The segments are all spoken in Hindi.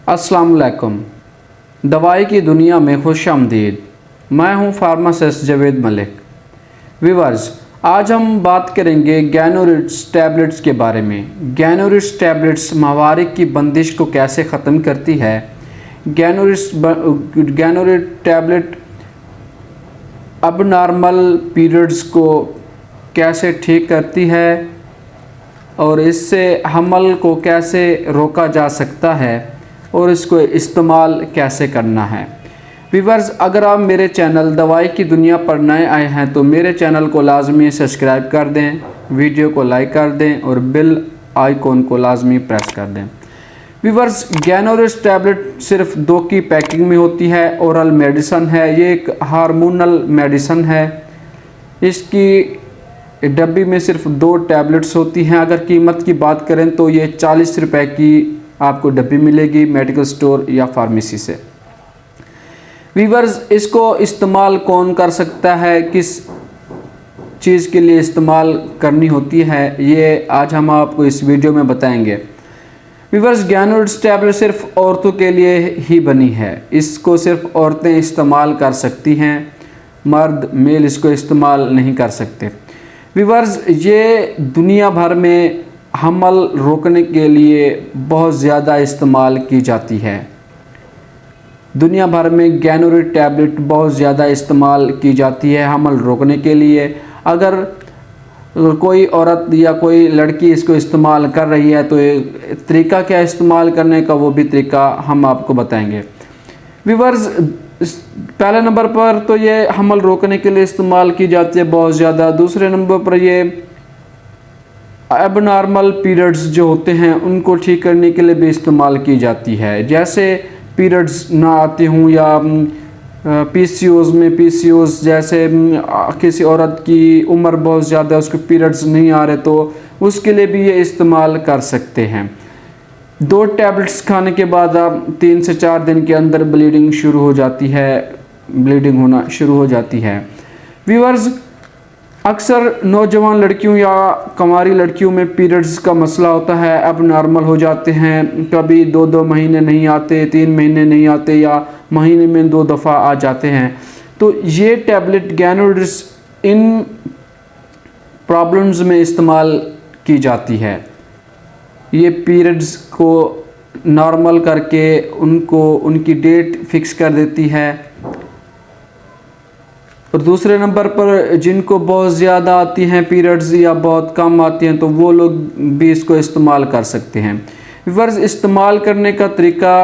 अस्सलाम वालेकुम। दवाई की दुनिया में खुशामदीद। मैं हूं फार्मासिस्ट जावेद मलिक। व्यूअर्स, आज हम बात करेंगे गैनोरिड्स टैबलेट्स के बारे में। गैनोरिड्स टैबलेट्स माहवारिक की बंदिश को कैसे ख़त्म करती है। गैनोरिड टैबलेट अबनॉर्मल पीरियड्स को कैसे ठीक करती है और इससे हमल को कैसे रोका जा सकता है और इसको इस्तेमाल कैसे करना है। व्यूअर्स, अगर आप मेरे चैनल दवाई की दुनिया पर नए आए हैं तो मेरे चैनल को लाजमी सब्सक्राइब कर दें, वीडियो को लाइक कर दें और बेल आइकॉन को लाजमी प्रेस कर दें। व्यूअर्स, गैनोरिड्स टैबलेट सिर्फ 2 की पैकिंग में होती है। ओरल मेडिसन है, ये एक हार्मोनल मेडिसन है। इसकी डब्बी में सिर्फ 2 टैबलेट्स होती हैं। अगर कीमत की बात करें तो ये 40 रुपए की आपको डब्बी मिलेगी मेडिकल स्टोर या फार्मेसी से। व्यूअर्स, इसको इस्तेमाल कौन कर सकता है, किस चीज़ के लिए इस्तेमाल करनी होती है, ये आज हम आपको इस वीडियो में बताएंगे। व्यूअर्स, गैनोरिड्स टैबलेट सिर्फ औरतों के लिए ही बनी है। इसको सिर्फ औरतें इस्तेमाल कर सकती हैं, मर्द मेल इसको इस्तेमाल नहीं कर सकते। व्यूअर्स, ये दुनिया भर में हमल रोकने के लिए बहुत ज़्यादा इस्तेमाल की जाती है। दुनिया भर में गैनोरिड टैबलेट बहुत ज़्यादा इस्तेमाल की जाती है हमल रोकने के लिए। अगर कोई औरत या कोई लड़की इसको इस्तेमाल कर रही है तो तरीका क्या इस्तेमाल करने का, वो भी तरीका हम आपको बताएंगे। व्यूअर्स, पहले नंबर पर तो ये हमल रोकने के लिए इस्तेमाल की जाती है बहुत ज़्यादा। दूसरे नंबर पर ये एबनॉर्मल पीरियड्स जो होते हैं उनको ठीक करने के लिए भी इस्तेमाल की जाती है। जैसे पीरियड्स ना आते हों या पीसीओज जैसे किसी औरत की उम्र बहुत ज़्यादा है, उसके पीरियड्स नहीं आ रहे, तो उसके लिए भी ये इस्तेमाल कर सकते हैं। 2 टैबलेट्स खाने के बाद आप 3 से 4 दिन के अंदर ब्लीडिंग होना शुरू हो जाती है। व्यूअर्स, अक्सर नौजवान लड़कियों या कुंवारी लड़कियों में पीरियड्स का मसला होता है, अब नॉर्मल हो जाते हैं। कभी 2-2 महीने नहीं आते, 3 महीने नहीं आते या महीने में 2 दफ़ा आ जाते हैं। तो ये टैबलेट गैनोरिड्स इन प्रॉब्लम्स में इस्तेमाल की जाती है। ये पीरियड्स को नॉर्मल करके उनकी डेट फिक्स कर देती है। और दूसरे नंबर पर जिनको बहुत ज़्यादा आती हैं पीरियड्स या बहुत कम आती हैं तो वो लोग भी इसको इस्तेमाल कर सकते हैं। व्यूअर्स, इस्तेमाल करने का तरीका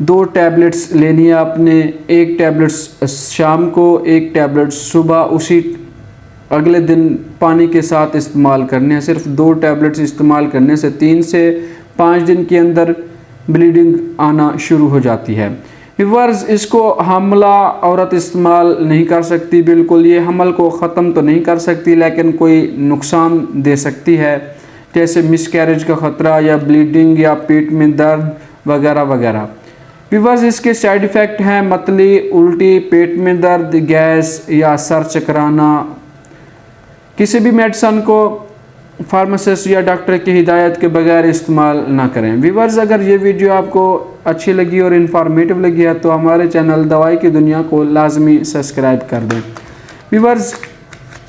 2 टैबलेट्स लेनी है आपने। 1 टैबलेट शाम को, 1 टैबलेट सुबह, उसी अगले दिन पानी के साथ इस्तेमाल करने हैं। सिर्फ 2 टैबलेट्स इस्तेमाल करने से 3 से 5 दिन के अंदर ब्लीडिंग आना शुरू हो जाती है। व्यूअर्स, इसको हमला औरत इस्तेमाल नहीं कर सकती बिल्कुल। ये हमल को ख़त्म तो नहीं कर सकती लेकिन कोई नुकसान दे सकती है, जैसे मिसकैरेज का ख़तरा या ब्लीडिंग या पेट में दर्द वगैरह वगैरह। व्यूअर्स, इसके साइड इफ़ेक्ट हैं मतली, उल्टी, पेट में दर्द, गैस या सर चकराना। किसी भी मेडिसन को फार्मासिस्ट या डॉक्टर की हिदायत के बगैर इस्तेमाल ना करें। व्यूअर्स, अगर ये वीडियो आपको अच्छी लगी और इन्फॉर्मेटिव लगी है तो हमारे चैनल दवाई की दुनिया को लाजमी सब्सक्राइब कर दें। व्यूअर्स,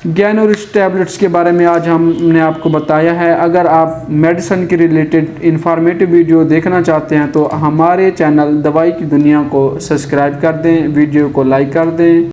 गैनोरिड्स टैबलेट्स के बारे में आज हमने आपको बताया है। अगर आप मेडिसिन के रिलेटेड इन्फॉर्मेटिव वीडियो देखना चाहते हैं तो हमारे चैनल दवाई की दुनिया को सब्सक्राइब कर दें, वीडियो को लाइक कर दें।